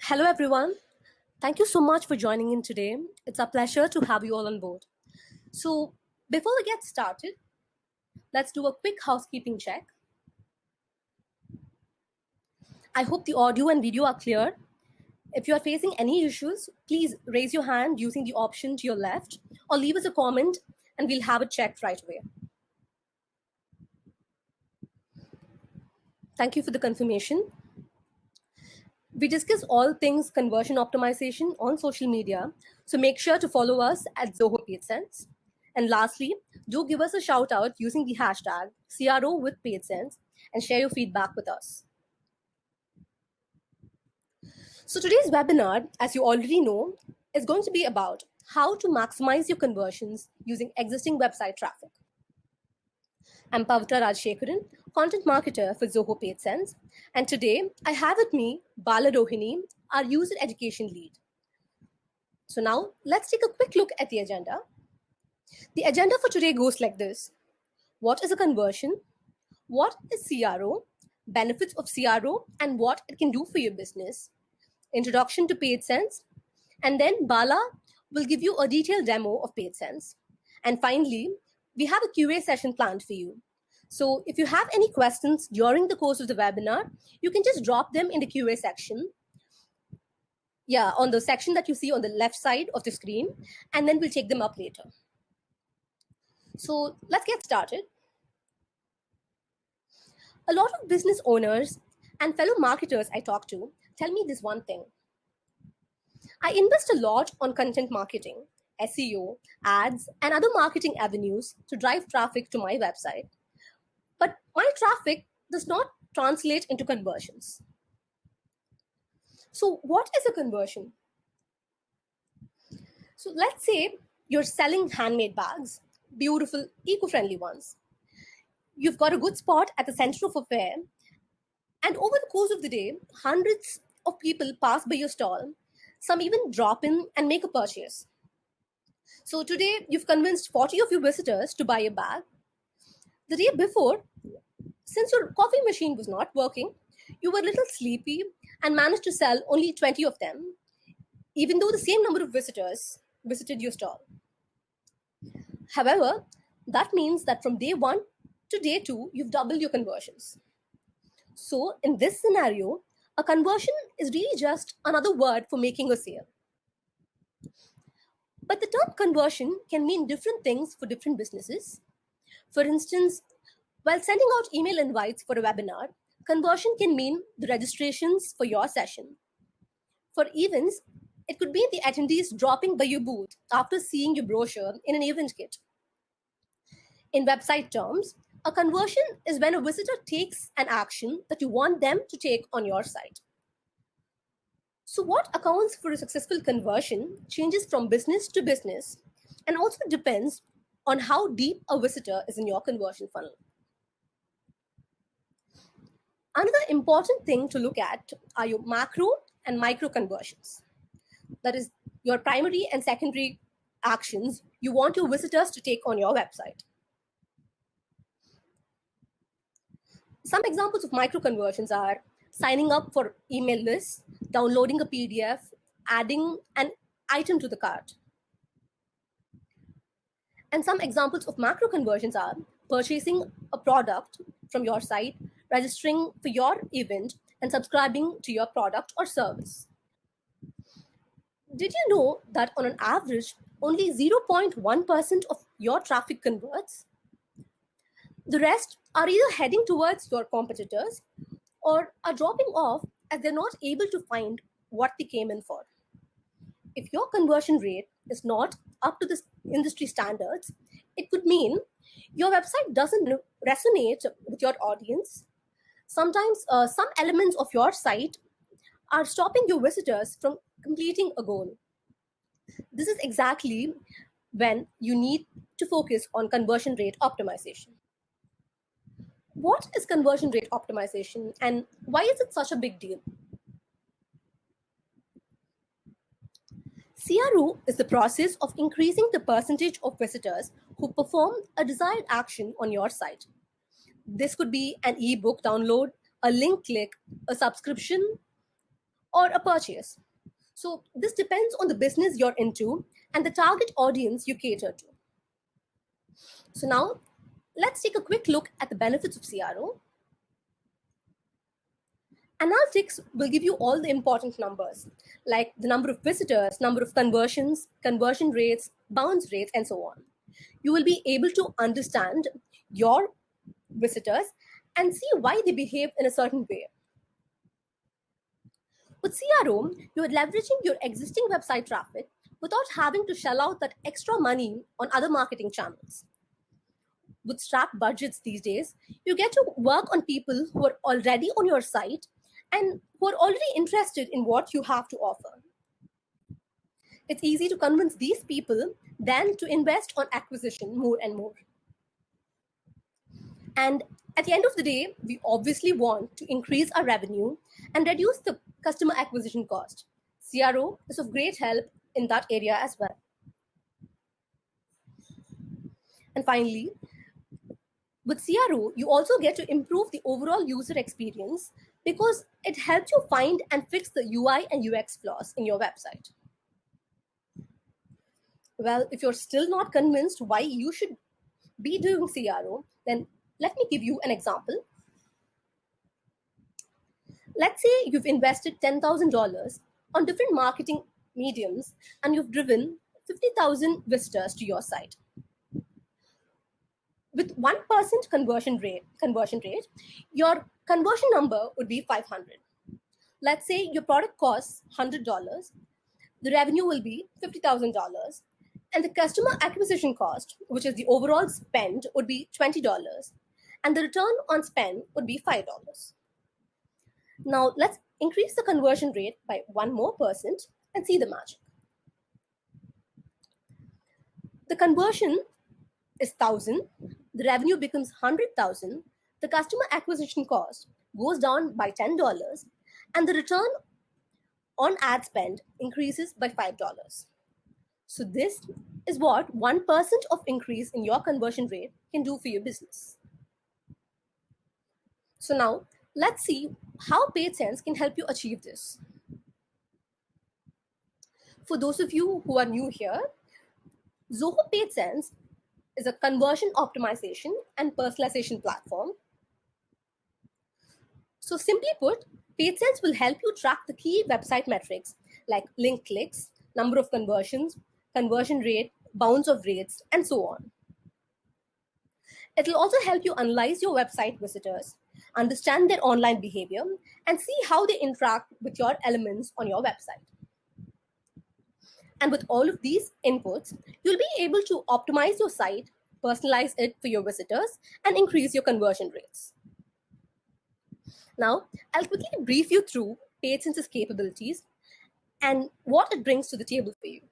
Hello, everyone. Thank you so much for joining in today. It's a pleasure to have you all on board. So, before we get started, let's do a quick housekeeping check. I hope the audio and video are clear. If you are facing any issues, please raise your hand using the option to your left or leave us a comment and we'll have it checked right away. Thank you for the confirmation. We discuss all things conversion optimization on social media, so make sure to follow us at Zoho PaidSense. And lastly, do give us a shout out using the hashtag CRO with PaidSense and share your feedback with us. So today's webinar, as you already know, is going to be about how to maximize your conversions using existing website traffic. I'm Pavitra Rajshekharan, content marketer for Zoho PaidSense, and today I have with me Bala Rohini, our user education lead. So now let's take a quick look at the agenda. The agenda for today goes like this. What is a conversion? What is CRO? Benefits of CRO and what it can do for your business. Introduction to PaidSense. And then Bala will give you a detailed demo of PaidSense. And finally, we have a QA session planned for you. So if you have any questions during the course of the webinar, you can just drop them in the QA section. Yeah, on the section that you see on the left side of the screen, and then we'll take them up later. So let's get started. A lot of business owners and fellow marketers I talk to tell me this one thing. I invest a lot on content marketing, SEO, ads, and other marketing avenues to drive traffic to my website. But my traffic does not translate into conversions. So what is a conversion? So let's say you're selling handmade bags, beautiful, eco-friendly ones. You've got a good spot at the center of a fair, and over the course of the day, hundreds of people pass by your stall. Some even drop in and make a purchase. So today, you've convinced 40 of your visitors to buy a bag. The day before, since your coffee machine was not working, you were a little sleepy and managed to sell only 20 of them, even though the same number of visitors visited your stall. However, that means that from day 1 to day 2, you've doubled your conversions. So in this scenario, a conversion is really just another word for making a sale. But the term conversion can mean different things for different businesses. For instance, while sending out email invites for a webinar, conversion can mean the registrations for your session. For events, it could be the attendees dropping by your booth after seeing your brochure in an event kit. In website terms, a conversion is when a visitor takes an action that you want them to take on your site. So what accounts for a successful conversion changes from business to business and also depends on how deep a visitor is in your conversion funnel. Another important thing to look at are your macro and micro conversions. That is your primary and secondary actions you want your visitors to take on your website. Some examples of micro conversions are signing up for email lists, downloading a PDF, adding an item to the cart. And some examples of macro conversions are purchasing a product from your site, registering for your event, and subscribing to your product or service. Did you know that on an average, only 0.1% of your traffic converts? The rest are either heading towards your competitors or are dropping off as they're not able to find what they came in for. If your conversion rate is not up to the industry standards, it could mean your website doesn't resonate with your audience. Sometimes some elements of your site are stopping your visitors from completing a goal. This is exactly when you need to focus on conversion rate optimization. What is conversion rate optimization and why is it such a big deal? CRO is the process of increasing the percentage of visitors who perform a desired action on your site. This could be an ebook download, a link click, a subscription, or a purchase. So this depends on the business you're into and the target audience you cater to. So now let's take a quick look at the benefits of CRO. Analytics will give you all the important numbers, like the number of visitors, number of conversions, conversion rates, bounce rates, and so on. You will be able to understand your visitors and see why they behave in a certain way. With CRO, you are leveraging your existing website traffic without having to shell out that extra money on other marketing channels. With strapped budgets these days, you get to work on people who are already on your site and who are already interested in what you have to offer. It's easy to convince these people then to invest on acquisition more and more. And at the end of the day, we obviously want to increase our revenue and reduce the customer acquisition cost. CRO is of great help in that area as well. And finally, with CRO, you also get to improve the overall user experience because it helps you find and fix the UI and UX flaws in your website. Well, if you're still not convinced why you should be doing CRO, then let me give you an example. Let's say you've invested $10,000 on different marketing mediums and you've driven 50,000 visitors to your site. With 1% conversion rate, your conversion number would be 500. Let's say your product costs $100. The revenue will be $50,000. And the customer acquisition cost, which is the overall spend, would be $20. And the return on spend would be $5. Now let's increase the conversion rate by 1 more percent and see the magic. The conversion is 1,000, the revenue becomes 100,000, the customer acquisition cost goes down by $10, and the return on ad spend increases by $5. So this is what 1% of increase in your conversion rate can do for your business. So now let's see how PaidSense can help you achieve this. For those of you who are new here, Zoho PaidSense is a conversion optimization and personalization platform. So simply put, PaidSense will help you track the key website metrics like link clicks, number of conversions, conversion rate, bounce of rates, and so on. It will also help you analyze your website visitors, understand their online behavior, and see how they interact with your elements on your website. And with all of these inputs, you'll be able to optimize your site, personalize it for your visitors, and increase your conversion rates. Now, I'll quickly brief you through PaidSense's capabilities and what it brings to the table for you.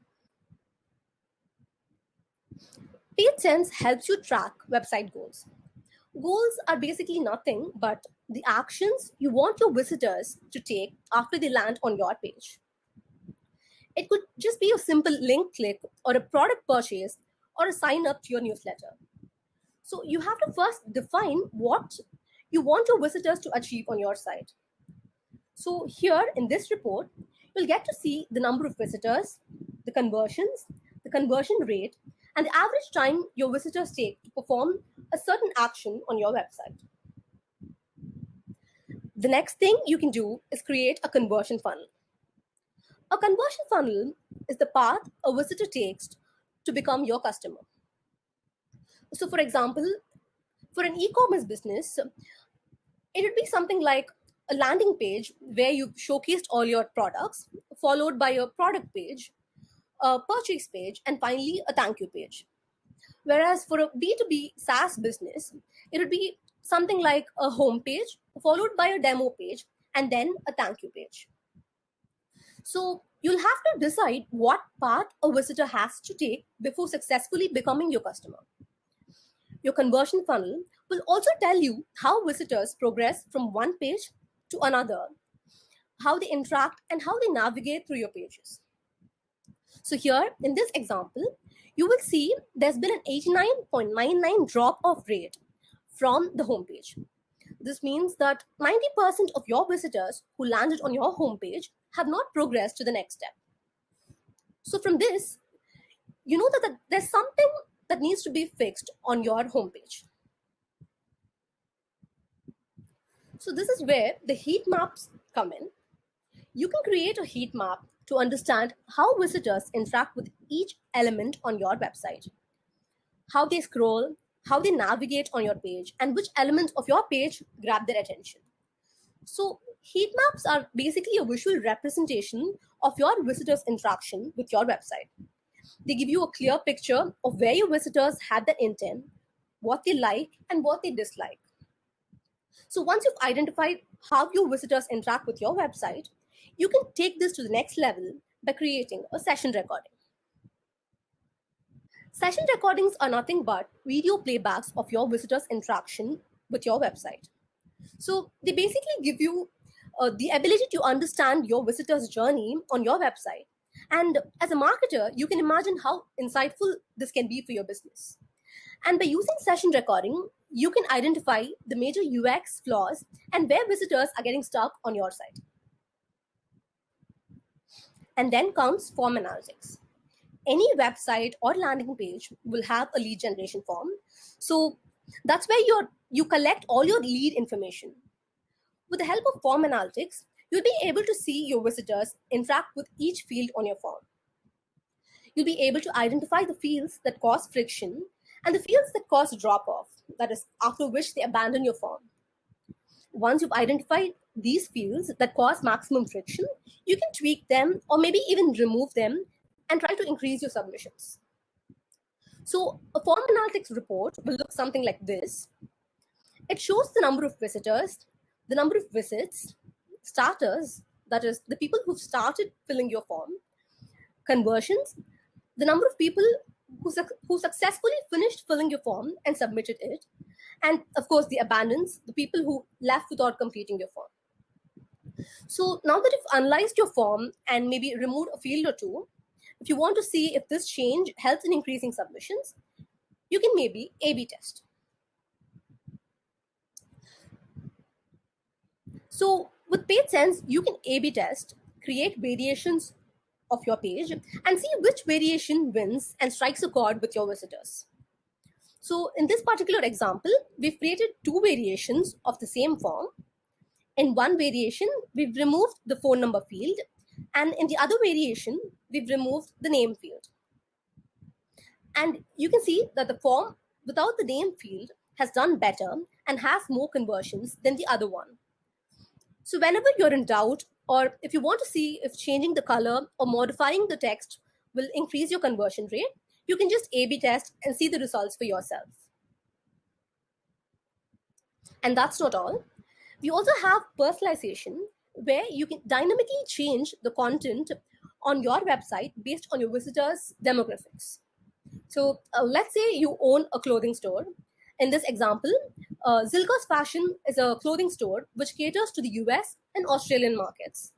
PaidSense helps you track website goals. Goals are basically nothing but the actions you want your visitors to take after they land on your page. It could just be a simple link click or a product purchase or a sign up to your newsletter. So you have to first define what you want your visitors to achieve on your site. So here in this report, you'll get to see the number of visitors, the conversions, the conversion rate, and the average time your visitors take to perform a certain action on your website. The next thing you can do is create a conversion funnel. A conversion funnel is the path a visitor takes to become your customer. So for example, for an e-commerce business, it would be something like a landing page where you showcased all your products, followed by a product page, a purchase page, and finally a thank you page. Whereas for a B2B SaaS business, it would be something like a home page, followed by a demo page, and then a thank you page. So you'll have to decide what path a visitor has to take before successfully becoming your customer. Your conversion funnel will also tell you how visitors progress from one page to another, how they interact, and how they navigate through your pages. So here in this example, you will see there's been an 89.99 drop-off rate from the homepage. This means that 90% of your visitors who landed on your homepage have not progressed to the next step. So from this, you know that there's something that needs to be fixed on your homepage. So this is where the heat maps come in. You can create a heat map to understand how visitors interact with each element on your website, how they scroll, how they navigate on your page, and which elements of your page grab their attention. So heat maps are basically a visual representation of your visitors' interaction with your website. They give you a clear picture of where your visitors had their intent, what they like, and what they dislike. So once you've identified how your visitors interact with your website, you can take this to the next level by creating a session recording. Session recordings are nothing but video playbacks of your visitors' interaction with your website. So they basically give you the ability to understand your visitors' journey on your website. And as a marketer, you can imagine how insightful this can be for your business. And by using session recording, you can identify the major UX flaws and where visitors are getting stuck on your site. And then comes form analytics. Any website or landing page will have a lead generation form. So that's where you collect all your lead information. With the help of form analytics, you'll be able to see your visitors interact with each field on your form. You'll be able to identify the fields that cause friction and the fields that cause drop-off, that is, after which they abandon your form. Once you've identified these fields that cause maximum friction, you can tweak them or maybe even remove them and try to increase your submissions. So a form analytics report will look something like this. It shows the number of visitors, the number of visits, starters, that is the people who've started filling your form, conversions, the number of people who successfully finished filling your form and submitted it, and of course the abandons, the people who left without completing your form. So now that you've analyzed your form and maybe removed a field or two, if you want to see if this change helps in increasing submissions, you can maybe A/B test. So with PageSense, you can A/B test, create variations of your page, and see which variation wins and strikes a chord with your visitors. So in this particular example, we've created two variations of the same form. In one variation, we've removed the phone number field, and in the other variation, we've removed the name field. And you can see that the form without the name field has done better and has more conversions than the other one. So whenever you're in doubt, or if you want to see if changing the color or modifying the text will increase your conversion rate, you can just A/B test and see the results for yourself. And that's not all. We also have personalization, where you can dynamically change the content on your website based on your visitors' demographics. So let's say you own a clothing store. In this example, Zilkos Fashion is a clothing store which caters to the US and Australian markets.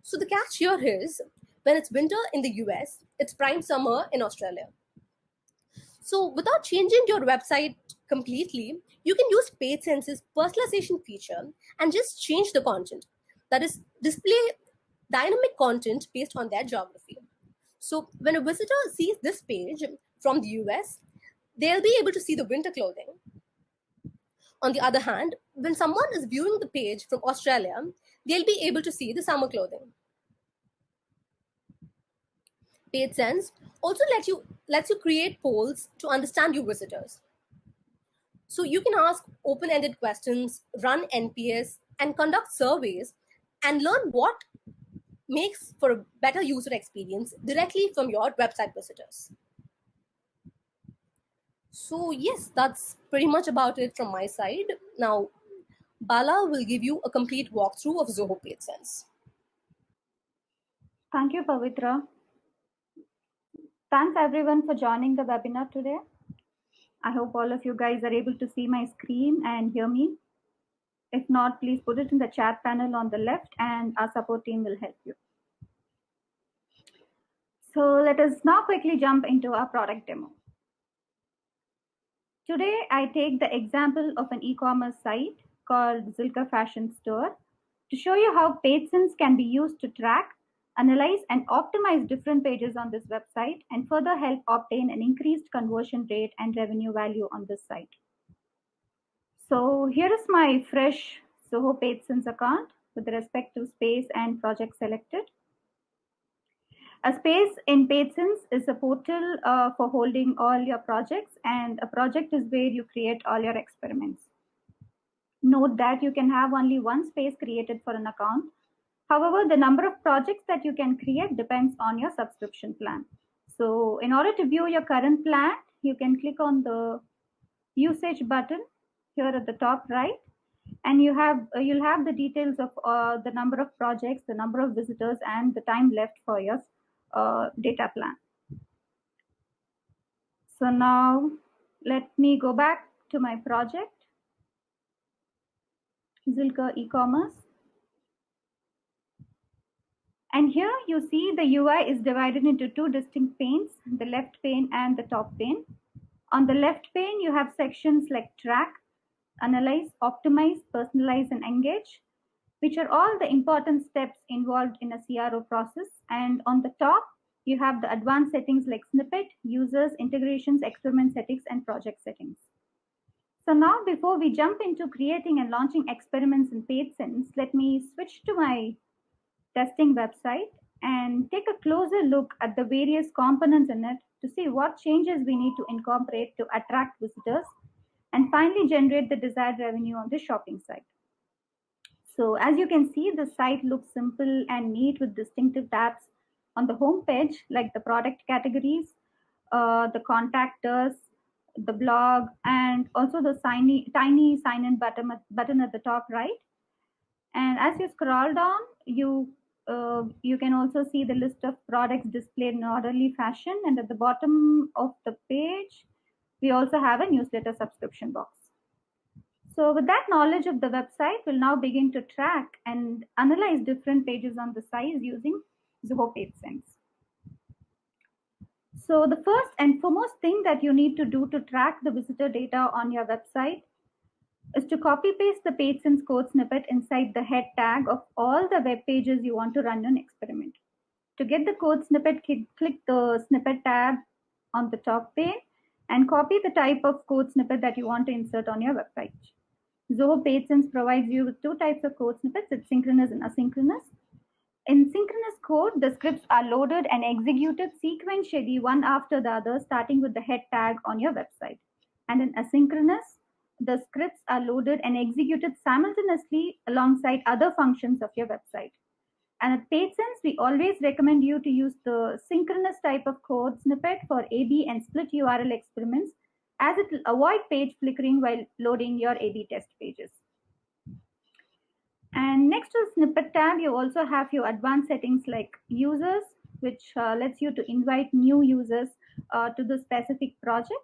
So the catch here is, when it's winter in the US, it's prime summer in Australia. So without changing your website completely, you can use PageSense's personalization feature and just change the content. That is, display dynamic content based on their geography. So when a visitor sees this page from the US, they'll be able to see the winter clothing. On the other hand, when someone is viewing the page from Australia, they'll be able to see the summer clothing. PageSense also lets you create polls to understand your visitors. So you can ask open-ended questions, run NPS, and conduct surveys, and learn what makes for a better user experience directly from your website visitors. So yes, that's pretty much about it from my side. Now, Bala will give you a complete walkthrough of Zoho PageSense. Thank you, Pavitra. Thanks everyone for joining the webinar today. I hope all of you guys are able to see my screen and hear me. If not, please put it in the chat panel on the left and our support team will help you. So let us now quickly jump into our product demo. Today, I take the example of an e-commerce site called Zilka Fashion Store to show you how paid syncs can be used to track, analyze, and optimize different pages on this website and further help obtain an increased conversion rate and revenue value on this site. So here is my fresh Zoho PageSense account with the respective space and project selected. A space in PageSense is a portal for holding all your projects, and a project is where you create all your experiments. Note that you can have only one space created for an account. However, the number of projects that you can create depends on your subscription plan. So in order to view your current plan, you can click on the usage button here at the top right, and you'll have the details of the number of projects, the number of visitors, and the time left for your data plan. So now let me go back to my project, Zilka e-commerce. And here you see the UI is divided into two distinct panes, the left pane and the top pane. On the left pane, you have sections like track, analyze, optimize, personalize, and engage, which are all the important steps involved in a CRO process. And on the top, you have the advanced settings like snippet, users, integrations, experiment settings, and project settings. So now before we jump into creating and launching experiments in PageSense, let me switch to my testing website and take a closer look at the various components in it to see what changes we need to incorporate to attract visitors and finally generate the desired revenue on the shopping site. So as you can see, the site looks simple and neat with distinctive tabs on the home page, like the product categories, the contact us, the blog, and also the tiny sign-in button at the top right. And as you scroll down, you can also see the list of products displayed in orderly fashion. And at the bottom of the page, we also have a newsletter subscription box. So with that knowledge of the website, we'll now begin to track and analyze different pages on the site using Zoho PageSense. So the first and foremost thing that you need to do to track the visitor data on your website is to copy paste the PageSense code snippet inside the head tag of all the web pages you want to run an experiment. To get the code snippet, click the snippet tab on the top pane and copy the type of code snippet that you want to insert on your web page. Zoho PageSense provides you with two types of code snippets, it's synchronous and asynchronous. In synchronous code, the scripts are loaded and executed sequentially one after the other, starting with the head tag on your website. And in asynchronous, the scripts are loaded and executed simultaneously alongside other functions of your website. And at PageSense, we always recommend you to use the synchronous type of code snippet for A/B and split URL experiments, as it will avoid page flickering while loading your A/B test pages. And next to the snippet tab, you also have your advanced settings like users, which lets you to invite new users to the specific project.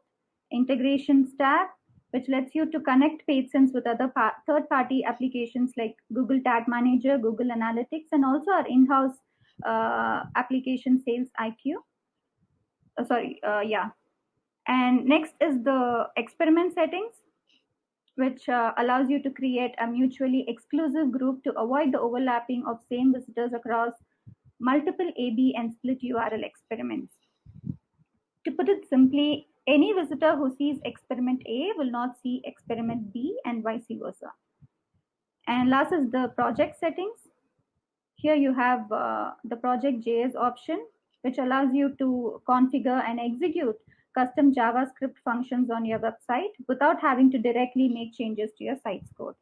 Integrations tab, which lets you to connect PageSense with other third-party applications like Google Tag Manager, Google Analytics, and also our in-house application Sales IQ. And next is the experiment settings, which allows you to create a mutually exclusive group to avoid the overlapping of same visitors across multiple A/B and split URL experiments. To put it simply, any visitor who sees experiment A will not see experiment B and vice versa. And last is the project settings. Here you have the project JS option, which allows you to configure and execute custom JavaScript functions on your website without having to directly make changes to your site's code.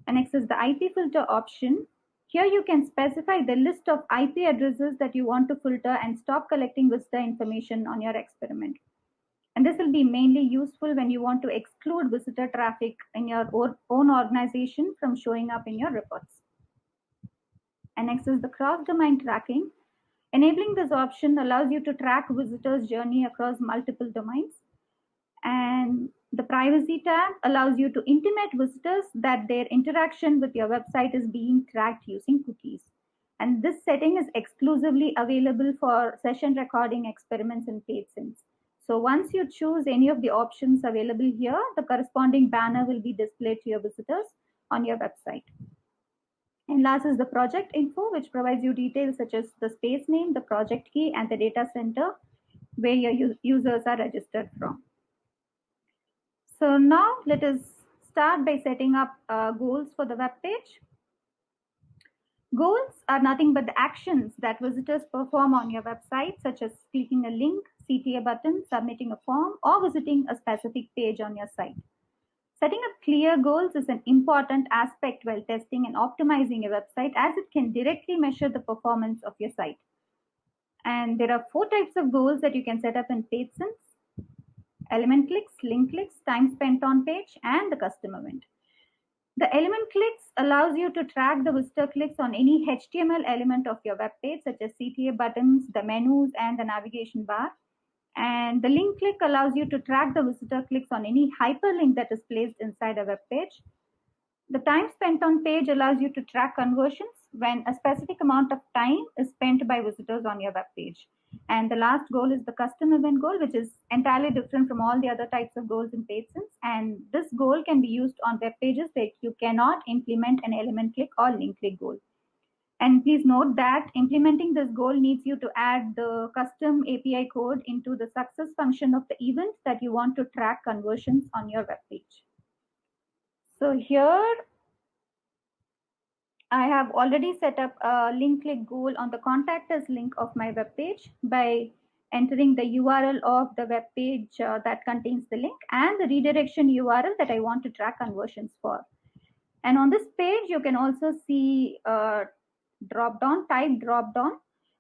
And next is the IP filter option. Here you can specify the list of IP addresses that you want to filter and stop collecting visitor information on your experiment. And this will be mainly useful when you want to exclude visitor traffic in your own organization from showing up in your reports. And next is the cross-domain tracking. Enabling this option allows you to track visitors' journey across multiple domains. And the privacy tab allows you to intimate visitors that their interaction with your website is being tracked using cookies. And this setting is exclusively available for session recording experiments in PageSense. So once you choose any of the options available here, the corresponding banner will be displayed to your visitors on your website. And last is the project info, which provides you details such as the space name, the project key, and the data center where your users are registered from. So now let us start by setting up goals for the web page. Goals are nothing but the actions that visitors perform on your website, such as clicking a link, CTA button, submitting a form, or visiting a specific page on your site. Setting up clear goals is an important aspect while testing and optimizing your website, as it can directly measure the performance of your site. And there are 4 types of goals that you can set up in PageSense: element clicks, link clicks, time spent on page, and the custom event. The element clicks allows you to track the visitor clicks on any HTML element of your web page, such as CTA buttons, the menus, and the navigation bar. And the link click allows you to track the visitor clicks on any hyperlink that is placed inside a web page. The time spent on page allows you to track conversions when a specific amount of time is spent by visitors on your web page. And the last goal is the custom event goal, which is entirely different from all the other types of goals in PageSense. And this goal can be used on web pages where you cannot implement an element click or link click goal. And please note that implementing this goal needs you to add the custom API code into the success function of the event that you want to track conversions on your web page. So here I have already set up a link click goal on the contact us link of my web page by entering the URL of the web page that contains the link and the redirection URL that I want to track conversions for. And on this page, you can also see a type drop down,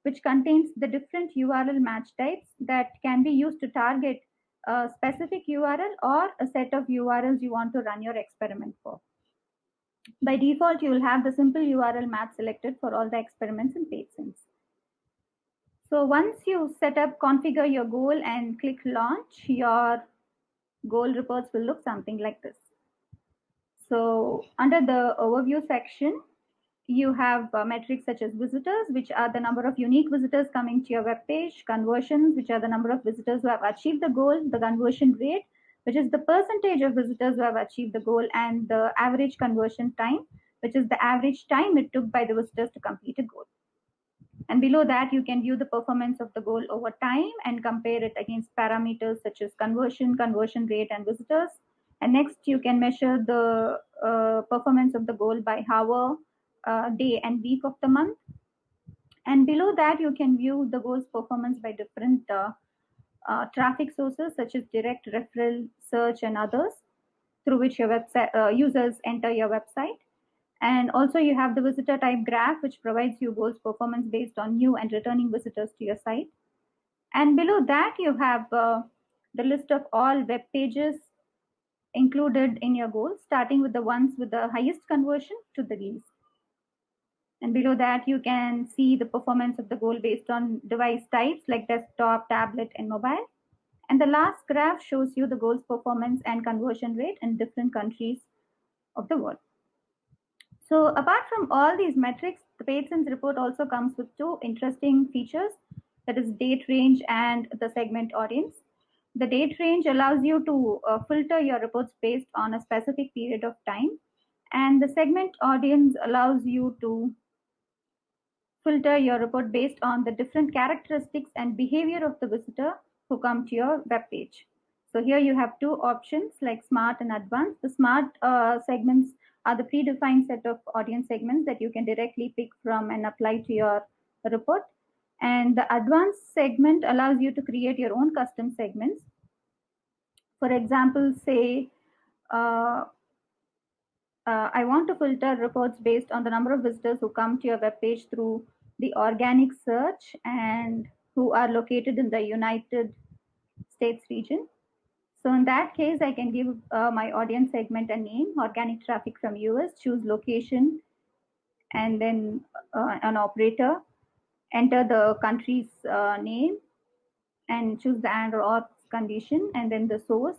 which contains the different URL match types that can be used to target a specific URL or a set of URLs you want to run your experiment for. By default, you will have the simple URL match selected for all the experiments in PageSense. So once you set up, configure your goal and click launch, your goal reports will look something like this. So under the overview section, you have metrics such as visitors, which are the number of unique visitors coming to your web page, conversions, which are the number of visitors who have achieved the goal, the conversion rate, which is the percentage of visitors who have achieved the goal, and the average conversion time, which is the average time it took by the visitors to complete a goal. And below that, you can view the performance of the goal over time and compare it against parameters such as conversion rate, and visitors. And next, you can measure the performance of the goal by hour, day, and week of the month. And below that, you can view the goal's performance by different traffic sources such as direct, referral, search, and others through which your website users enter your website. And also you have the visitor type graph, which provides you goals performance based on new and returning visitors to your site. And below that, you have the list of all web pages included in your goals, starting with the ones with the highest conversion to the least. And below that, you can see the performance of the goal based on device types like desktop, tablet, and mobile. And the last graph shows you the goal's performance and conversion rate in different countries of the world. So apart from all these metrics, the PageSense report also comes with 2 interesting features, that is date range and the segment audience. The date range allows you to filter your reports based on a specific period of time, and the segment audience allows you to filter your report based on the different characteristics and behavior of the visitor who come to your web page. So here you have 2 options like smart and advanced. The smart segments are the predefined set of audience segments that you can directly pick from and apply to your report. And the advanced segment allows you to create your own custom segments. For example, say, I want to filter reports based on the number of visitors who come to your web page through the organic search and who are located in the United States region. So in that case, I can give my audience segment a name, organic traffic from US, choose location, and then an operator, enter the country's name, and choose the and or condition, and then the source,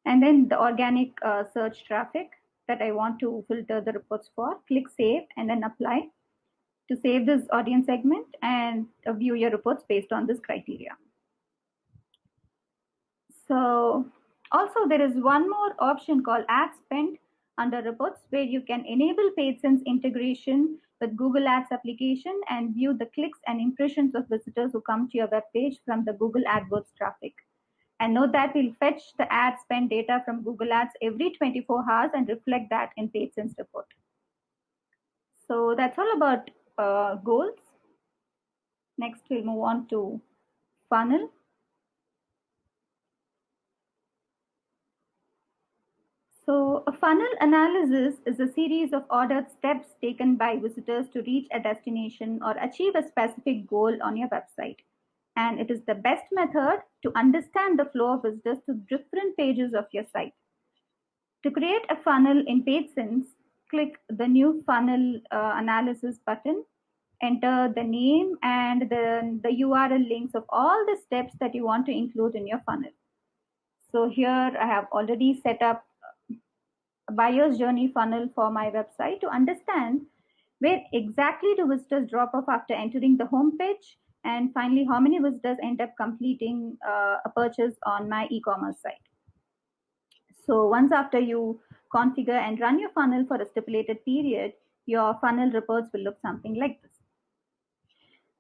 and then the organic search traffic that I want to filter the reports for. Click save and then apply to save this audience segment and view your reports based on this criteria. So also there is one more option called ad spend, under reports, where you can enable PageSense integration with Google Ads application and view the clicks and impressions of visitors who come to your web page from the Google AdWords traffic. And note that we'll fetch the ad spend data from Google Ads every 24 hours and reflect that in PageSense report. So that's all about goals. Next, we'll move on to funnel. So a funnel analysis is a series of ordered steps taken by visitors to reach a destination or achieve a specific goal on your website. And it is the best method to understand the flow of visitors to different pages of your site. To create a funnel in PageSense, click the new funnel analysis button, enter the name and then the URL links of all the steps that you want to include in your funnel. So here I have already set up a buyer's journey funnel for my website to understand where exactly do visitors drop off after entering the home page, and finally how many visitors end up completing a purchase on my e-commerce site. So once after you configure and run your funnel for a stipulated period, your funnel reports will look something like this.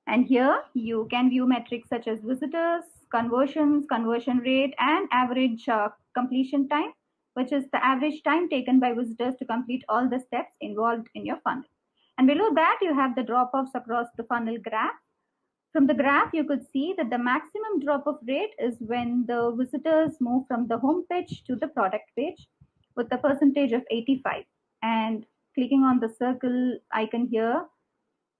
And here you can view metrics such as visitors, conversions, conversion rate, and average completion time, which is the average time taken by visitors to complete all the steps involved in your funnel. And below that, you have the drop-offs across the funnel graph. From the graph, you could see that the maximum drop-off rate is when the visitors move from the home page to the product page with a percentage of 85. And clicking on the circle icon here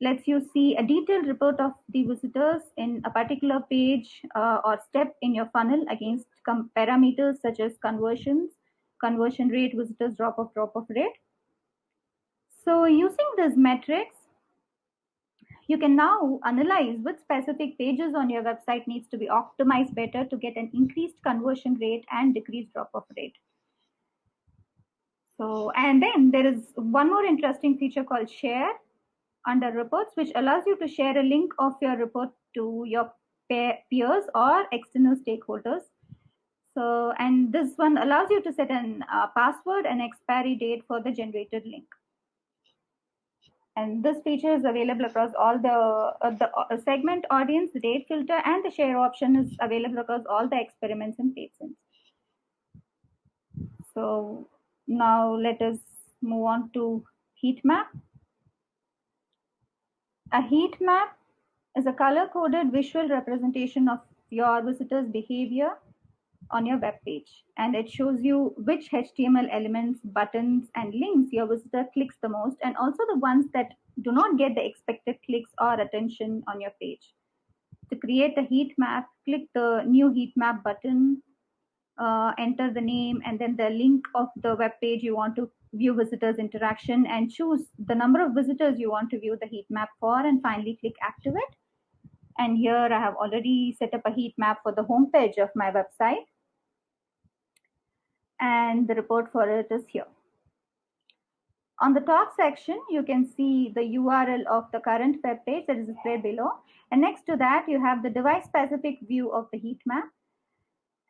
lets you see a detailed report of the visitors in a particular page or step in your funnel against parameters such as conversions, conversion rate, visitors drop-off rate. So using these metrics, you can now analyze which specific pages on your website needs to be optimized better to get an increased conversion rate and decreased drop-off rate. So, and then there is one more interesting feature called share under reports, which allows you to share a link of your report to your peers or external stakeholders. So, and this one allows you to set an password and expiry date for the generated link. And this feature is available across all the segment, audience, the date filter, and the share option is available across all the experiments in PageSense. So now let us move on to heat map. A heat map is a color-coded visual representation of your visitor's behavior on your web page, and it shows you which HTML elements, buttons, and links your visitor clicks the most, and also the ones that do not get the expected clicks or attention on your page. To create a heat map, click the new heat map button, enter the name and then the link of the web page you want to view visitors interaction, and choose the number of visitors you want to view the heat map for, and finally click activate. And here I have already set up a heat map for the home page of my website, and the report for it is here. On the top section, you can see the URL of the current web page that is displayed below. And next to that, you have the device-specific view of the heat map.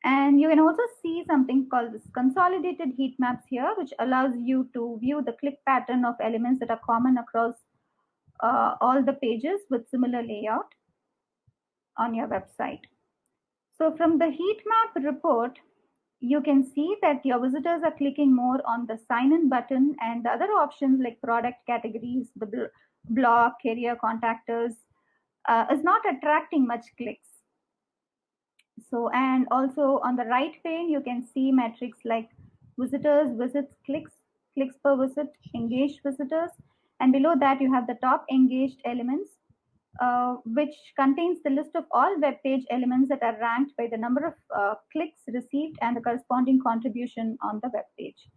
And you can also see something called this consolidated heat maps here, which allows you to view the click pattern of elements that are common across all the pages with similar layout on your website. So from the heat map report, you can see that your visitors are clicking more on the sign in button, and the other options like product categories, the blog, career, contact us is not attracting much clicks. So, and also on the right pane, you can see metrics like visitors, visits, clicks, clicks per visit, engaged visitors, and below that you have the top engaged elements, which contains the list of all web page elements that are ranked by the number of clicks received and the corresponding contribution on the web page.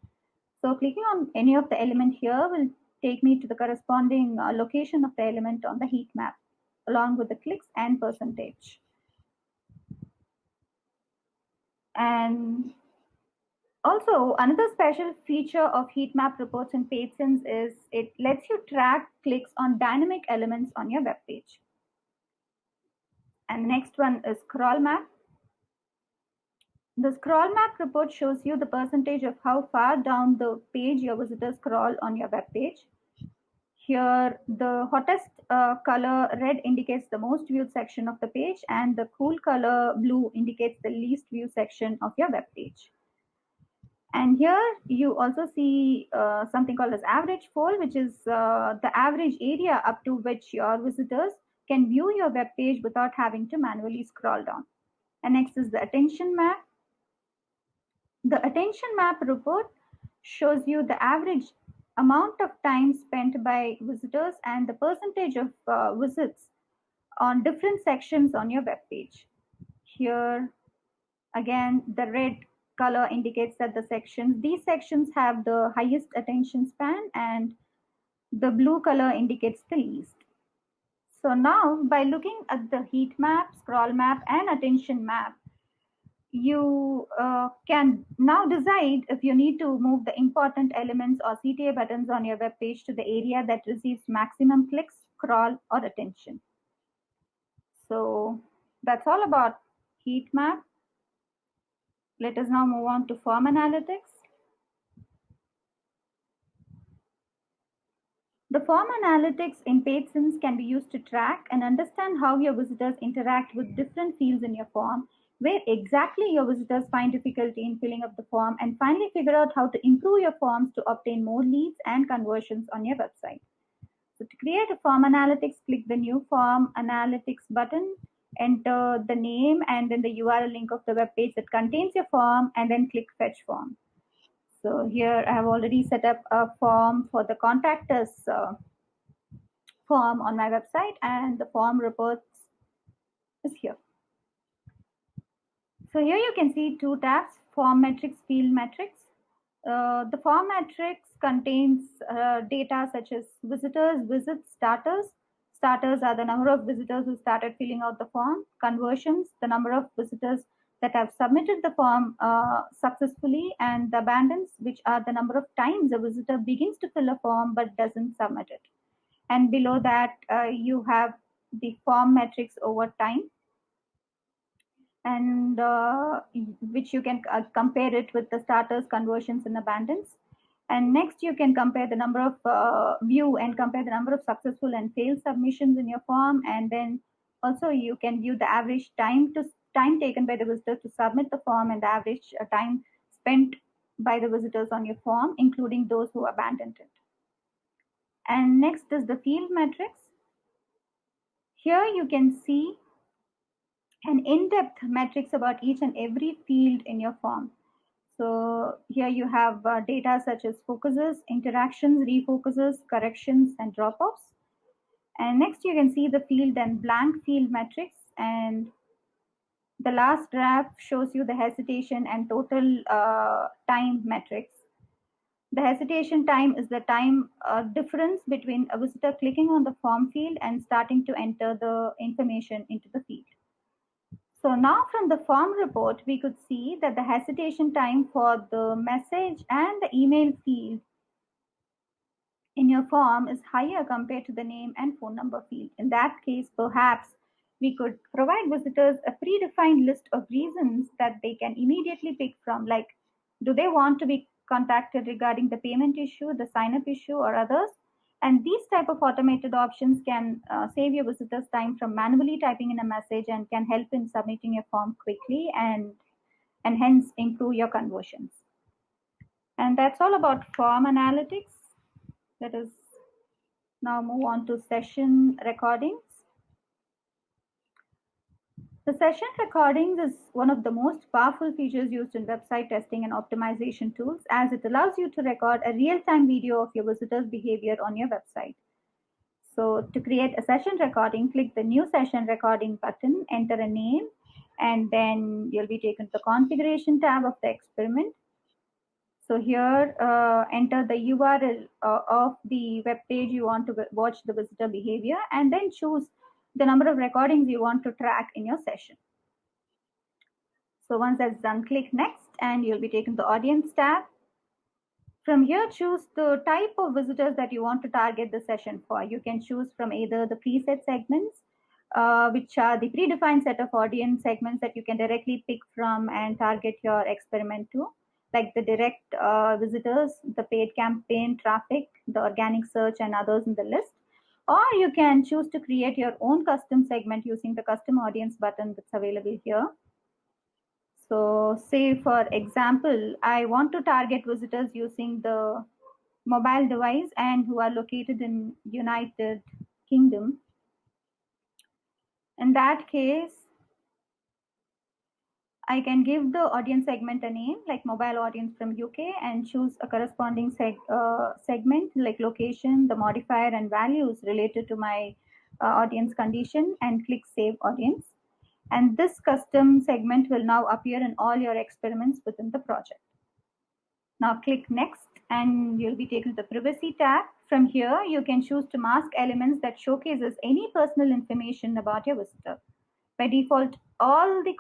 So clicking on any of the element here will take me to the corresponding location of the element on the heat map, along with the clicks and percentage. And also, another special feature of heat map reports in PageSense is it lets you track clicks on dynamic elements on your web page. And the next one is crawl map. The scroll map report shows you the percentage of how far down the page your visitors scroll on your web page. Here, the hottest color red indicates the most viewed section of the page, and the cool color blue indicates the least viewed section of your web page. And here you also see something called as average fold, which is the average area up to which your visitors can view your web page without having to manually scroll down. And next is the attention map. The attention map report shows you the average amount of time spent by visitors and the percentage of visits on different sections on your web page. Here, again, the red color indicates that these sections have the highest attention span, and the blue color indicates the least. So now, by looking at the heat map, scroll map, and attention map, you can now decide if you need to move the important elements or CTA buttons on your web page to the area that receives maximum clicks, scroll, or attention. So that's all about heat map. Let us now move on to form analytics. The form analytics in PageSense can be used to track and understand how your visitors interact with different fields in your form, where exactly your visitors find difficulty in filling up the form, and finally figure out how to improve your forms to obtain more leads and conversions on your website. So to create a form analytics, click the new form analytics button, enter the name and then the URL link of the web page that contains your form, and then click fetch form. So here I have already set up a form for the contact us form on my website, and the form reports is here. So here you can see two tabs, form metrics, field metrics. The form metrics contains data such as visitors, visits, starters. Starters are the number of visitors who started filling out the form. Conversions, the number of visitors that have submitted the form successfully, and the abandons, which are the number of times a visitor begins to fill a form but doesn't submit it. And below that, you have the form metrics over time, and which you can compare it with the starters, conversions, and abandons. And next, you can compare the number of view and compare the number of successful and failed submissions in your form. And then also you can view the average time taken by the visitor to submit the form, and the average time spent by the visitors on your form, including those who abandoned it. And next is the field metrics. Here you can see an in-depth metrics about each and every field in your form. So here you have data such as focuses, interactions, refocuses, corrections, and drop-offs. And next you can see the field and blank field metrics. And the last graph shows you the hesitation and total time metrics. The hesitation time is the time difference between a visitor clicking on the form field and starting to enter the information into the field. So now from the form report, we could see that the hesitation time for the message and the email field in your form is higher compared to the name and phone number field. In that case, perhaps we could provide visitors a predefined list of reasons that they can immediately pick from, like, do they want to be contacted regarding the payment issue, the sign-up issue, or others? And these type of automated options can save your visitors time from manually typing in a message, and can help in submitting your form quickly, and hence improve your conversions. And that's all about form analytics. Let us now move on to session recordings. The session recordings is one of the most powerful features used in website testing and optimization tools, as it allows you to record a real-time video of your visitors' behavior on your website. So to create a session recording, click the new session recording button, enter a name, and then you'll be taken to the configuration tab of the experiment. So here, enter the URL of the web page you want to watch the visitor behavior, and then choose the number of recordings you want to track in your session. So once that's done, click next, and you'll be taken to the audience tab. From here, choose the type of visitors that you want to target the session for. You can choose from either the preset segments, which are the predefined set of audience segments that you can directly pick from and target your experiment to, like the direct visitors, the paid campaign traffic, the organic search, and others in the list. Or you can choose to create your own custom segment using the custom audience button that's available here. So say, for example, I want to target visitors using the mobile device and who are located in United Kingdom. In that case, I can give the audience segment a name like mobile audience from UK and choose a corresponding segment like location, the modifier and values related to my audience condition, and click save audience. And this custom segment will now appear in all your experiments within the project. Now click next and you'll be taken to the privacy tab. From here, you can choose to mask elements that showcases any personal information about your visitor. By default, all the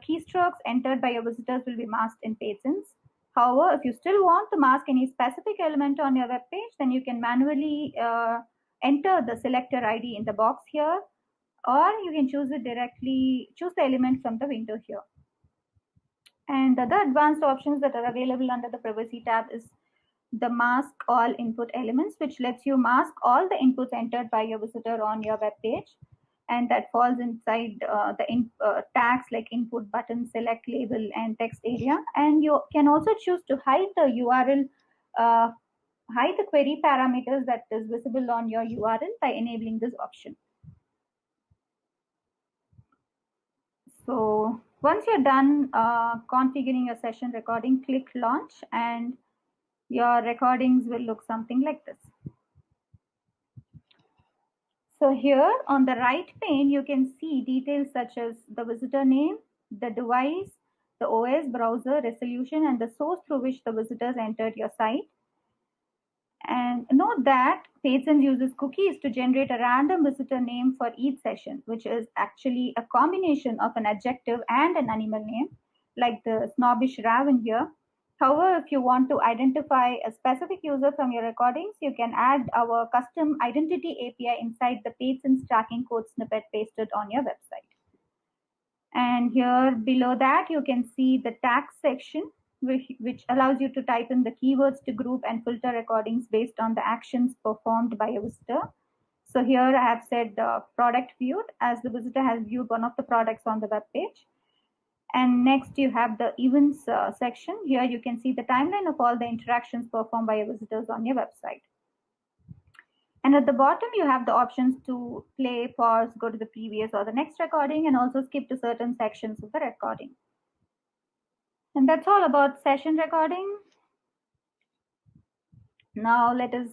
keystrokes entered by your visitors will be masked in PageSense. However, if you still want to mask any specific element on your web page, then you can manually enter the selector ID in the box here, or you can choose the element from the window here. And the other advanced options that are available under the privacy tab is the mask all input elements, which lets you mask all the inputs entered by your visitor on your web page. And that falls inside the tags like input button, select label, and text area. And you can also choose to hide the URL, hide the query parameters that is visible on your URL by enabling this option. So once you're done configuring your session recording, click launch and your recordings will look something like this. So here on the right pane, you can see details such as the visitor name, the device, the OS, browser, resolution, and the source through which the visitors entered your site. And note that PageSense uses cookies to generate a random visitor name for each session, which is actually a combination of an adjective and an animal name, like the snobbish raven here. However, if you want to identify a specific user from your recordings, you can add our custom identity API inside the PageSense tracking code snippet pasted on your website. And here below that, you can see the tags section, which allows you to type in the keywords to group and filter recordings based on the actions performed by a visitor. So here I have said product viewed, as the visitor has viewed one of the products on the web page. And next you have the events section. Here you can see the timeline of all the interactions performed by your visitors on your website. And at the bottom, you have the options to play, pause, go to the previous or the next recording, and also skip to certain sections of the recording. And that's all about session recording. Now let us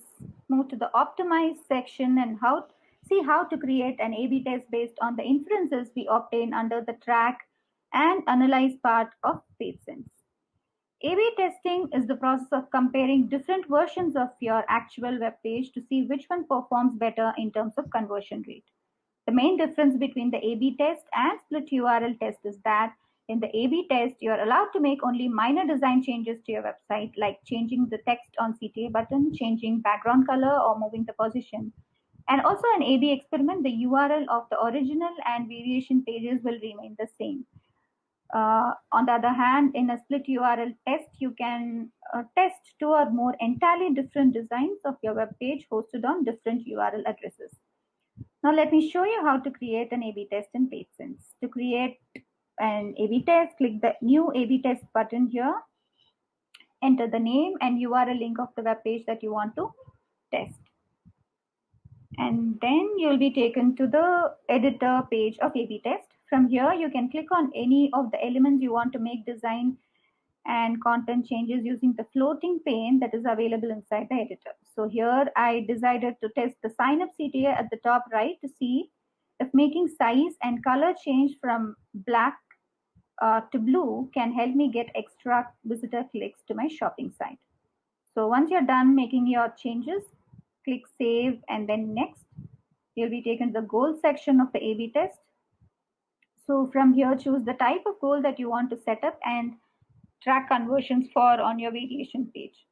move to the optimize section and see how to create an A/B test based on the inferences we obtain under the track and analyze part of PageSense. A/B testing is the process of comparing different versions of your actual web page to see which one performs better in terms of conversion rate. The main difference between the A/B test and split URL test is that in the A/B test, you're allowed to make only minor design changes to your website, like changing the text on CTA button, changing background color, or moving the position. And also in A/B experiment, the URL of the original and variation pages will remain the same. On the other hand, in a split URL test, you can test two or more entirely different designs of your web page hosted on different URL addresses. Now let me show you how to create an A/B test in PageSense. To create an A/B test, click the new A/B test button here. Enter the name and URL link of the web page that you want to test. And then you'll be taken to the editor page of A/B test. From here, you can click on any of the elements you want to make design and content changes using the floating pane that is available inside the editor. So here I decided to test the sign up CTA at the top right to see if making size and color change from black to blue can help me get extra visitor clicks to my shopping site. So once you're done making your changes, click save and then next. You'll be taken to the goal section of the A/B test. So from here, choose the type of goal that you want to set up and track conversions for on your variation page.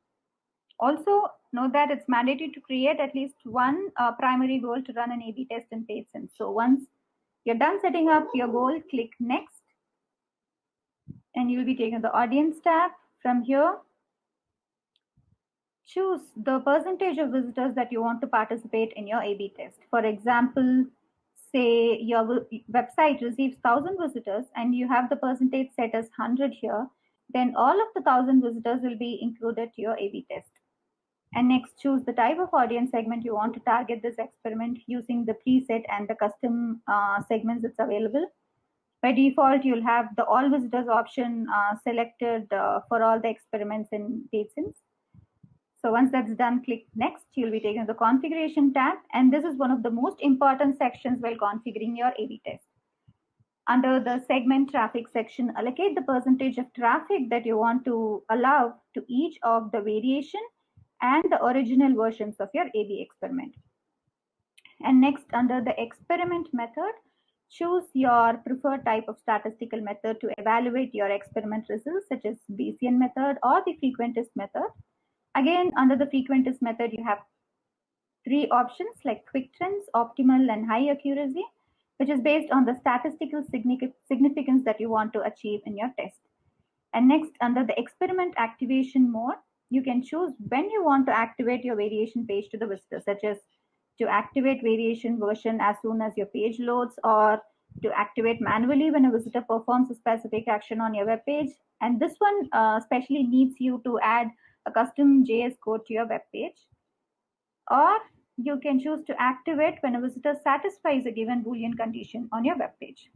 Also, note that it's mandatory to create at least one primary goal to run an A/B test in PageSense. So once You're done setting up your goal, click next, and you'll be taken to the audience tab. From here, choose the percentage of visitors that you want to participate in your A/B test. For example, say your website receives 1,000 visitors and you have the percentage set as 100 here, then all of the 1,000 visitors will be included to your A/B test. And next, choose the type of audience segment you want to target this experiment using the preset and the custom segments that's available. By default, you'll have the all visitors option selected for all the experiments in DateSense. So once that's done, click next. You'll be taken to the configuration tab. And this is one of the most important sections while configuring your A/B test. Under the segment traffic section, allocate the percentage of traffic that you want to allow to each of the variation and the original versions of your A/B experiment. And next, under the experiment method, choose your preferred type of statistical method to evaluate your experiment results, such as Bayesian method or the frequentist method. Again, under the frequentist method, you have three options like quick trends, optimal, and high accuracy, which is based on the statistical significance that you want to achieve in your test. And next, under the experiment activation mode, you can choose when you want to activate your variation page to the visitor, such as to activate variation version as soon as your page loads, or to activate manually when a visitor performs a specific action on your web page. And this one especially needs you to add a custom JS code to your web page. Or you can choose to activate when a visitor satisfies a given Boolean condition on your web page.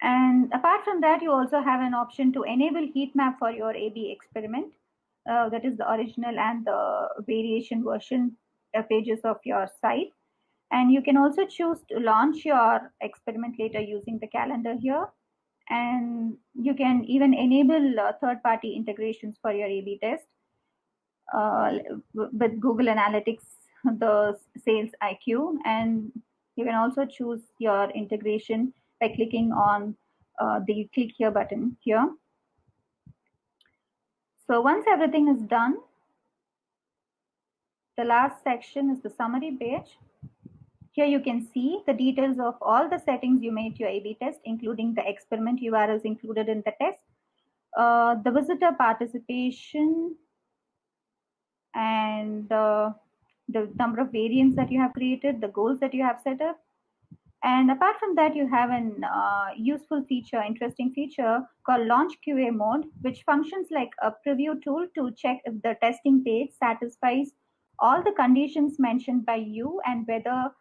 And apart from that, you also have an option to enable heat map for your A/B experiment. That is the original and the variation version pages of your site. And you can also choose to launch your experiment later using the calendar here. And you can even enable third-party integrations for your A/B test with Google Analytics, the Sales IQ. And you can also choose your integration by clicking on the click here button here. So once everything is done, the last section is the summary page. Here you can see the details of all the settings you made to your A/B test, including the experiment URLs included in the test, the visitor participation, and the number of variants that you have created, the goals that you have set up. And apart from that, you have an useful feature, interesting feature called Launch QA mode, which functions like a preview tool to check if the testing page satisfies all the conditions mentioned by you and whether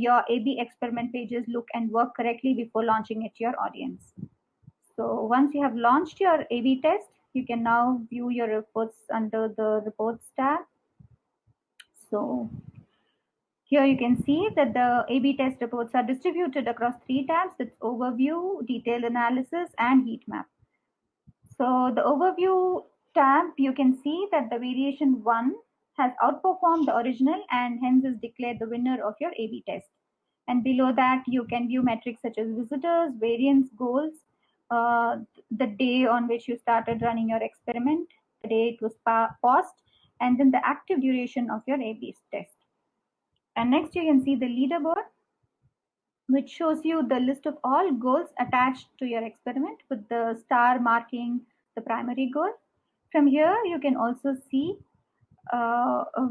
your A/B experiment pages look and work correctly before launching it to your audience. So once you have launched your A/B test, you can now view your reports under the reports tab. So here you can see that the A/B test reports are distributed across three tabs. It's overview, detailed analysis, and heat map. So the overview tab, you can see that the variation 1 has outperformed the original and hence is declared the winner of your A/B test. And below that, you can view metrics such as visitors, variance, goals, the day on which you started running your experiment, the day it was paused, and then the active duration of your A/B test. And next you can see the leaderboard, which shows you the list of all goals attached to your experiment with the star marking the primary goal. From here, you can also see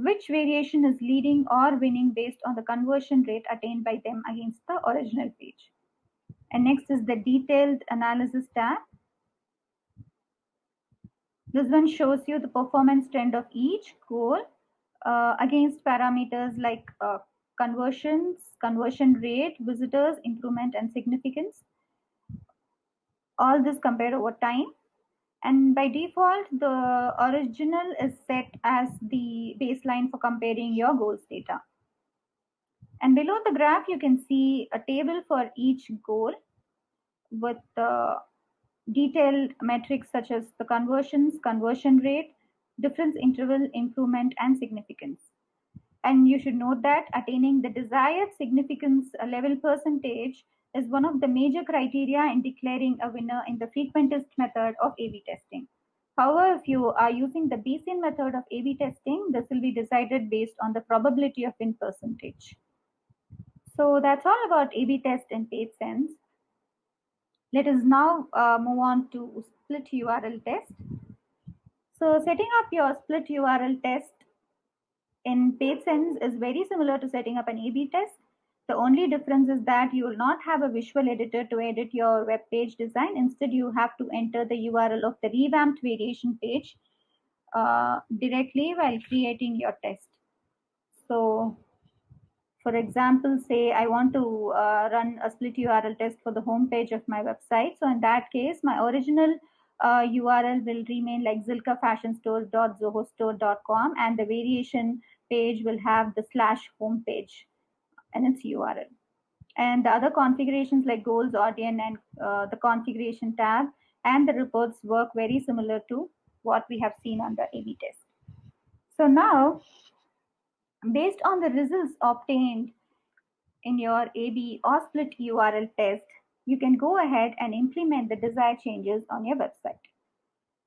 which variation is leading or winning based on the conversion rate attained by them against the original page. And next is the detailed analysis tab. This one shows you the performance trend of each goal against parameters like conversions, conversion rate, visitors, improvement, and significance. All this compared over time. And by default, the original is set as the baseline for comparing your goals data. And below the graph, you can see a table for each goal with detailed metrics such as the conversions, conversion rate, difference interval, improvement, and significance. And you should note that attaining the desired significance level percentage is one of the major criteria in declaring a winner in the frequentist method of A/B testing. However, if you are using the Bayesian method of A/B testing, this will be decided based on the probability of win percentage. So that's all about A/B test in PageSense. Let us now move on to split URL test. So setting up your split URL test in PageSense is very similar to setting up an A/B test. The only difference is that you will not have a visual editor to edit your web page design. Instead, you have to enter the URL of the revamped variation page directly while creating your test. So, for example, say I want to run a split URL test for the home page of my website. So in that case, my original URL will remain like zilkafashionstores.zohostore.com, and the variation page will have the /home page and its URL. And the other configurations like goals, audience, and the configuration tab and the reports work very similar to what we have seen on the A/B test. So now, based on the results obtained in your A/B or split URL test, you can go ahead and implement the desired changes on your website.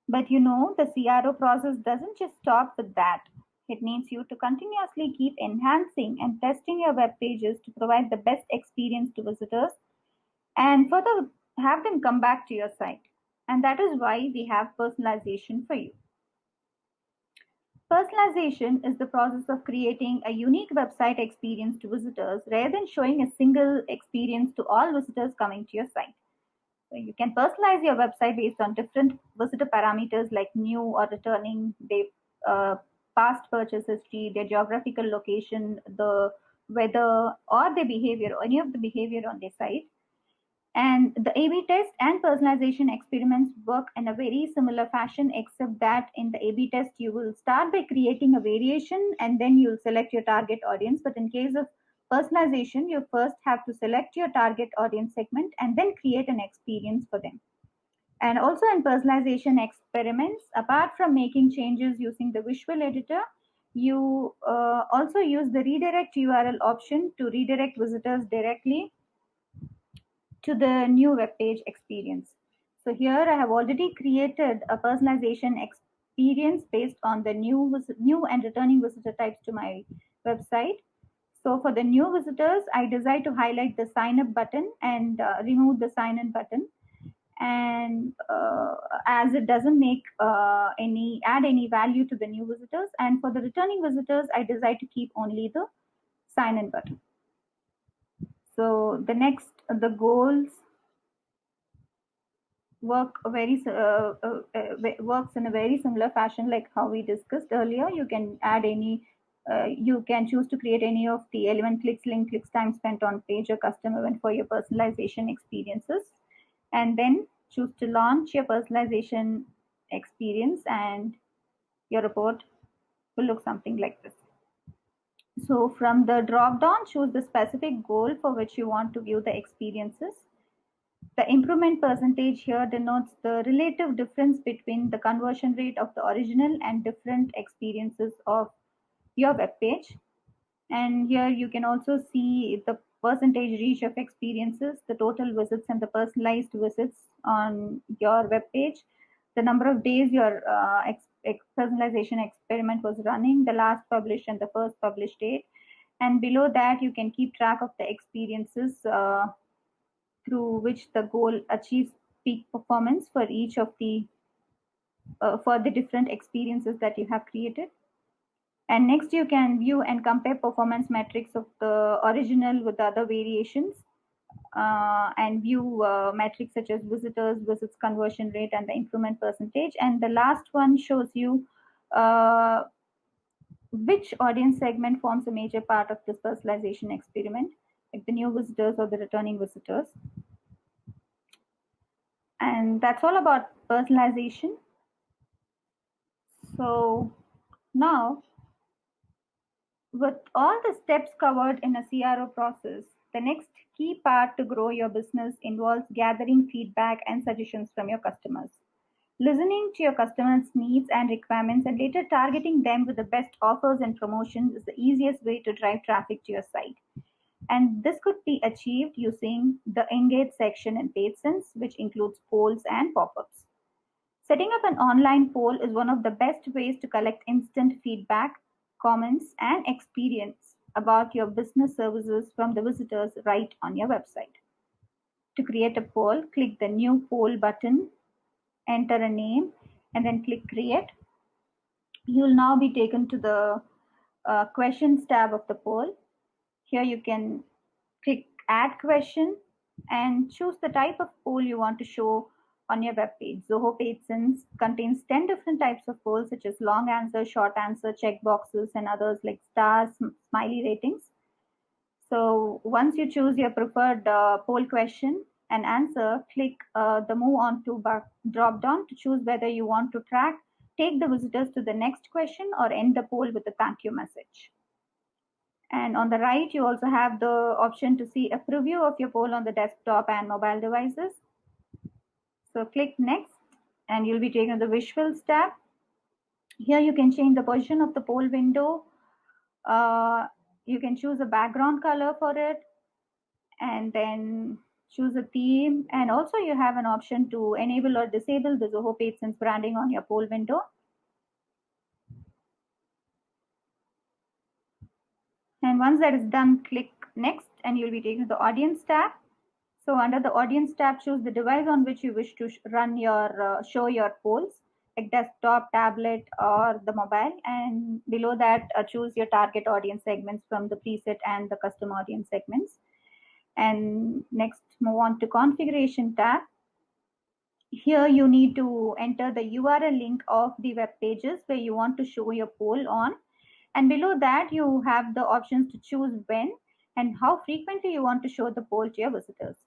But you know, the CRO process doesn't just stop with that. It needs you to continuously keep enhancing and testing your web pages to provide the best experience to visitors and further have them come back to your site. And that is why we have personalization for you. Personalization is the process of creating a unique website experience to visitors rather than showing a single experience to all visitors coming to your site. So you can personalize your website based on different visitor parameters like new or returning, their past purchase history, their geographical location, the weather, or their behavior, or any of the behavior on their site. And the A/B test and personalization experiments work in a very similar fashion, except that in the A/B test, you will start by creating a variation and then you'll select your target audience. But in case of personalization, you first have to select your target audience segment and then create an experience for them. And also in personalization experiments, apart from making changes using the visual editor, you also use the redirect URL option to redirect visitors directly to the new web page experience. So here I have already created a personalization experience based on the new and returning visitor types to my website. So for the new visitors, I decide to highlight the sign up button and remove the sign in button. And as it doesn't make add any value to the new visitors. And for the returning visitors, I decide to keep only the sign in button. So the goals works in a very similar fashion like how we discussed earlier. You can add any, you can choose to create any of the element clicks, link clicks, time spent on page or custom event for your personalization experiences, and then choose to launch your personalization experience, and your report will look something like this. So from the drop down, choose the specific goal for which you want to view the experiences. The improvement percentage here denotes the relative difference between the conversion rate of the original and different experiences of your web page. And here you can also see the percentage reach of experiences, the total visits and the personalized visits on your web page, the number of days your personalization experiment was running, the last published and the first published date. And below that, you can keep track of the experiences through which the goal achieves peak performance for each of the for the different experiences that you have created. And next, you can view and compare performance metrics of the original with the other variations, and view metrics such as visitors, visits conversion rate, and the improvement percentage. And the last one shows you which audience segment forms a major part of this personalization experiment, like the new visitors or the returning visitors. And that's all about personalization. So now, with all the steps covered in a CRO process, the next key part to grow your business involves gathering feedback and suggestions from your customers. Listening to your customers' needs and requirements and later targeting them with the best offers and promotions is the easiest way to drive traffic to your site. And this could be achieved using the Engage section in PageSense, which includes polls and pop-ups. Setting up an online poll is one of the best ways to collect instant feedback, comments, and experience about your business services from the visitors right on your website. To create a poll, click the New Poll button, enter a name, and then click Create. You'll now be taken to the Questions tab of the poll. Here you can click Add Question and choose the type of poll you want to show on your web page. Zoho PageSense contains 10 different types of polls, such as long answer, short answer, check boxes, and others like stars, smiley ratings. So once you choose your preferred poll question and answer, click the Move On to drop down to choose whether you want to take the visitors to the next question or end the poll with a thank you message. And on the right, you also have the option to see a preview of your poll on the desktop and mobile devices. So click Next, and you'll be taken to the Visuals tab. Here you can change the position of the poll window. You can choose a background color for it, and then choose a theme. And also you have an option to enable or disable the Zoho PageSense branding on your poll window. And once that is done, click Next, and you'll be taken to the Audience tab. So under the Audience tab, choose the device on which you wish to run your show your polls, like desktop, tablet, or the mobile. And below that, choose your target audience segments from the preset and the custom audience segments. And next, move on to Configuration tab. Here you need to enter the URL link of the web pages where you want to show your poll on. And below that, you have the options to choose when and how frequently you want to show the poll to your visitors.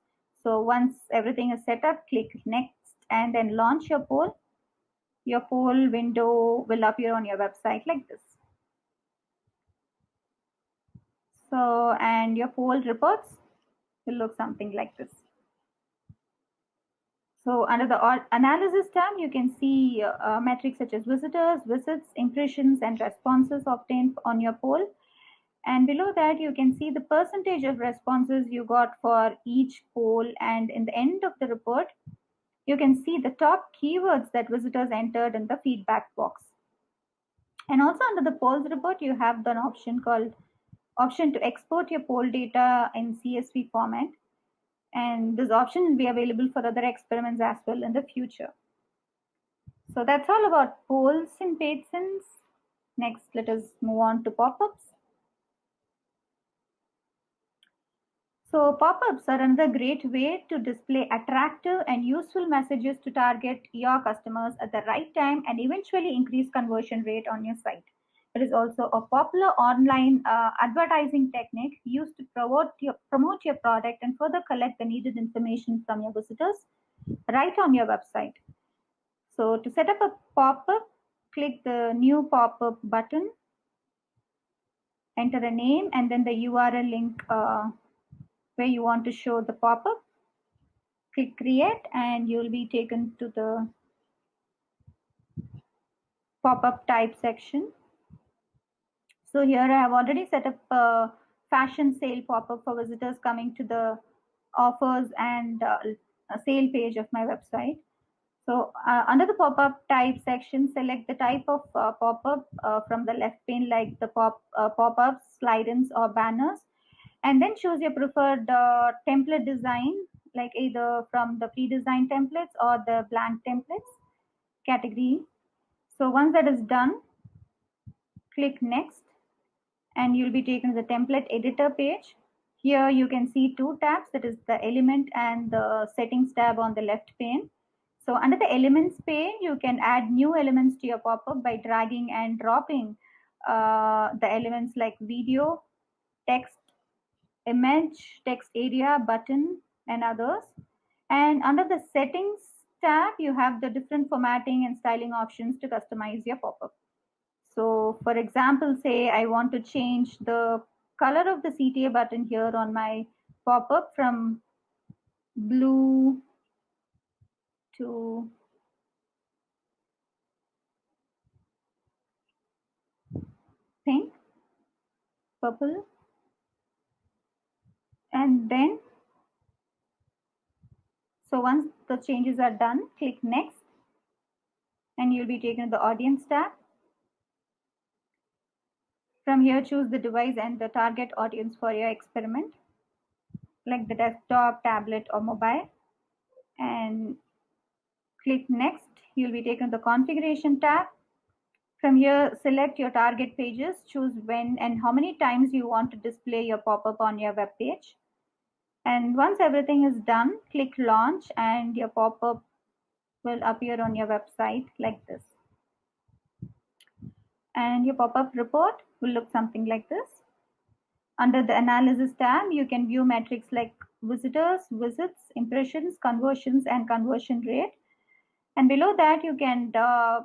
So once everything is set up, click Next and then launch your poll. Your poll window will appear on your website like this. So, and your poll reports will look something like this. So under the Analysis tab, you can see metrics such as visitors, visits, impressions, and responses obtained on your poll. And below that, you can see the percentage of responses you got for each poll. And in the end of the report, you can see the top keywords that visitors entered in the feedback box. And also under the polls report, you have an option called option to export your poll data in CSV format. And this option will be available for other experiments as well in the future. So that's all about polls in PageSense. Next, let us move on to pop-ups. So pop-ups are another great way to display attractive and useful messages to target your customers at the right time and eventually increase conversion rate on your site. It is also a popular online advertising technique used to promote your product and further collect the needed information from your visitors right on your website. So to set up a pop-up, click the New Pop-up button, enter a name, and then the URL link where you want to show the pop-up. Click Create, and you'll be taken to the pop-up type section. So here I have already set up a fashion sale pop-up for visitors coming to the offers and a sale page of my website. So under the pop-up type section, select the type of pop-up from the left pane, like the pop-ups, slide-ins, or banners, and then choose your preferred template design, like either from the pre-designed templates or the blank templates category. So once that is done, click Next, and you'll be taken to the template editor page. Here you can see two tabs, that is the element and the settings tab on the left pane. So under the elements pane, you can add new elements to your pop-up by dragging and dropping the elements like video, text, image, text area, button, and others. And under the settings tab, you have the different formatting and styling options to customize your pop-up. So for example, say I want to change the color of the CTA button here on my pop-up from blue to pink, purple, and then so once the changes are done, click Next, and you'll be taken to the Audience tab. From here, choose the device and the target audience for your experiment, like the desktop, tablet, or mobile, and click Next. You'll be taken to the Configuration tab. From here, select your target pages, choose when and how many times you want to display your pop-up on your web page. And once everything is done, click Launch and your pop-up will appear on your website like this. And your pop-up report will look something like this. Under the Analysis tab, you can view metrics like visitors, visits, impressions, conversions, and conversion rate. And below that, you can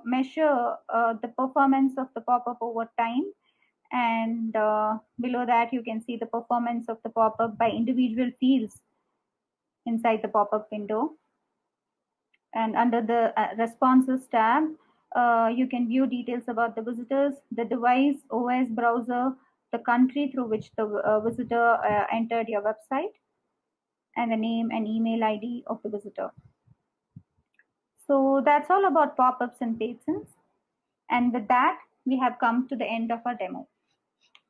measure the performance of the pop-up over time. And below that, you can see the performance of the pop-up by individual fields inside the pop-up window. And under the Responses tab, you can view details about the visitors, the device, OS, browser, the country through which the visitor entered your website, and the name and email ID of the visitor. So that's all about pop-ups and patents. And with that, we have come to the end of our demo.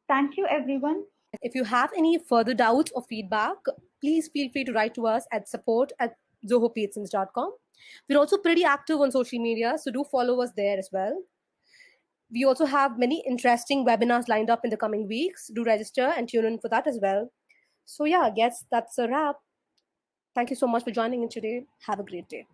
Thank you, everyone. If you have any further doubts or feedback, please feel free to write to us at support@zohopatents.com. We're also pretty active on social media, so do follow us there as well. We also have many interesting webinars lined up in the coming weeks. Do register and tune in for that as well. So yeah, I guess that's a wrap. Thank you so much for joining in today. Have a great day.